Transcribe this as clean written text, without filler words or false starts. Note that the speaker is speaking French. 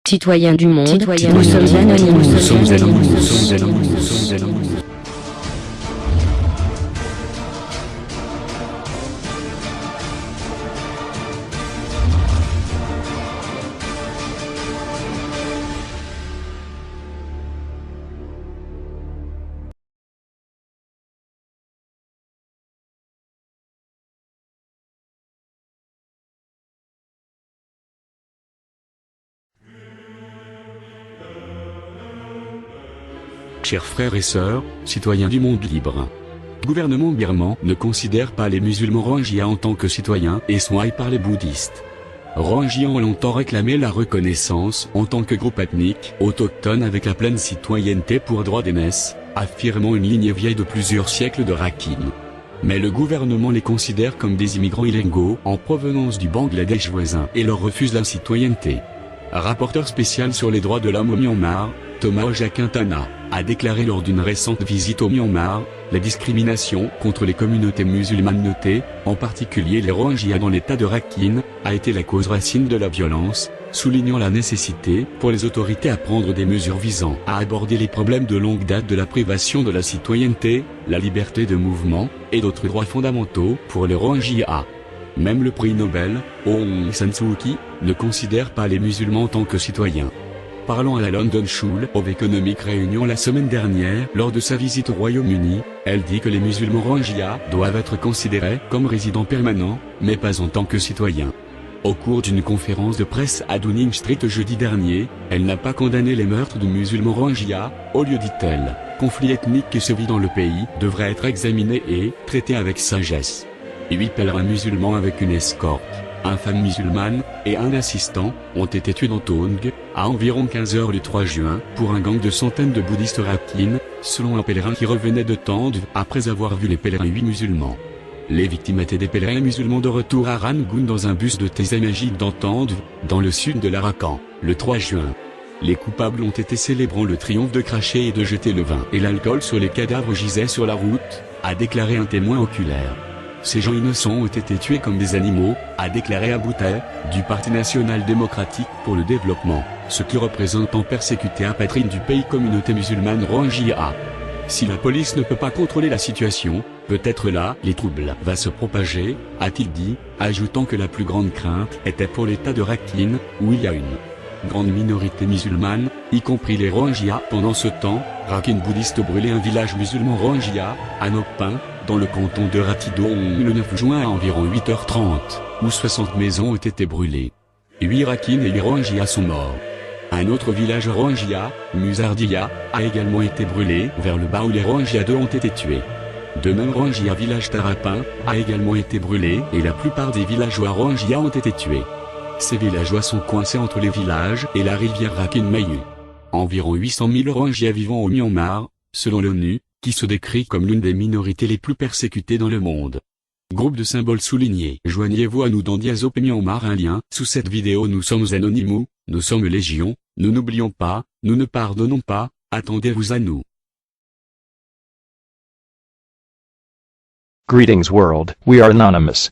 Citoyens du monde, nous sommes anonymes. Chers frères et sœurs, citoyens du monde libre. Le gouvernement birman ne considère pas les musulmans rohingyas en tant que citoyens et sont haïs par les bouddhistes. Rohingyas ont longtemps réclamé la reconnaissance en tant que groupe ethnique autochtone avec la pleine citoyenneté pour droit d'aînesse, affirmant une lignée vieille de plusieurs siècles de Rakhine. Mais le gouvernement les considère comme des immigrants illégaux en provenance du Bangladesh voisin et leur refuse la citoyenneté. Rapporteur spécial sur les droits de l'homme au Myanmar, Thomas Ojakintana, a déclaré lors d'une récente visite au Myanmar, la discrimination contre les communautés musulmanes notées, en particulier les Rohingyas dans l'état de Rakhine, a été la cause racine de la violence, soulignant la nécessité pour les autorités à prendre des mesures visant à aborder les problèmes de longue date de la privation de la citoyenneté, la liberté de mouvement, et d'autres droits fondamentaux pour les Rohingyas. Même le prix Nobel, Aung San Suu Kyi, ne considère pas les musulmans en tant que citoyens. Parlant à la London School of Economic Réunion la semaine dernière lors de sa visite au Royaume-Uni, elle dit que les musulmans Rohingyas doivent être considérés comme résidents permanents, mais pas en tant que citoyens. Au cours d'une conférence de presse à Downing Street jeudi dernier, elle n'a pas condamné les meurtres de musulmans Rohingyas, au lieu dit-elle, conflit ethnique qui sévit dans le pays devrait être examiné et traité avec sagesse. 8 pèlerins musulmans avec une escorte, une femme musulmane, et un assistant, ont été tués dans Tong, à environ 15 h le 3 juin, pour un gang de centaines de bouddhistes Rakhine, selon un pèlerin qui revenait de Tandv après avoir vu les pèlerins 8 musulmans. Les victimes étaient des pèlerins musulmans de retour à Rangoon dans un bus de Tezamajid dans Tandv, dans le sud de l'Arakan, le 3 juin. Les coupables ont été célébrant le triomphe de cracher et de jeter le vin et l'alcool sur les cadavres gisaient sur la route, a déclaré un témoin oculaire. Ces gens innocents ont été tués comme des animaux, a déclaré Aboutai, du Parti national démocratique pour le développement, ce qui représente en persécuté apatride du pays communauté musulmane Rohingya. Si la police ne peut pas contrôler la situation, peut-être là les troubles va se propager, a-t-il dit, ajoutant que la plus grande crainte était pour l'état de Rakhine, où il y a une grande minorité musulmane, y compris les Rohingyas. Pendant ce temps, Rakhine bouddhiste brûlait un village musulman Rohingya, à Nopin, dans le canton de Ratidong le 9 juin à environ 8 h 30, où 60 maisons ont été brûlées. 8 Rakhine et les Rohingyas sont morts. Un autre village Rohingya, Musardia, a également été brûlé vers le bas où les Rohingyas 2 ont été tués. De même Rohingya village Tarapin, a également été brûlé et la plupart des villageois Rohingyas ont été tués. Ces villageois sont coincés entre les villages et la rivière Rakhine-Mayu. Environ 800 000 Rohingyas vivant au Myanmar, selon l'ONU, qui se décrit comme l'une des minorités les plus persécutées dans le monde. Groupe de symboles soulignés. Joignez-vous à nous dans Diazop Myanmar. Un lien sous cette vidéo. Nous sommes anonymes, nous sommes légion, nous n'oublions pas, nous ne pardonnons pas, attendez-vous à nous. Greetings world, we are anonymous.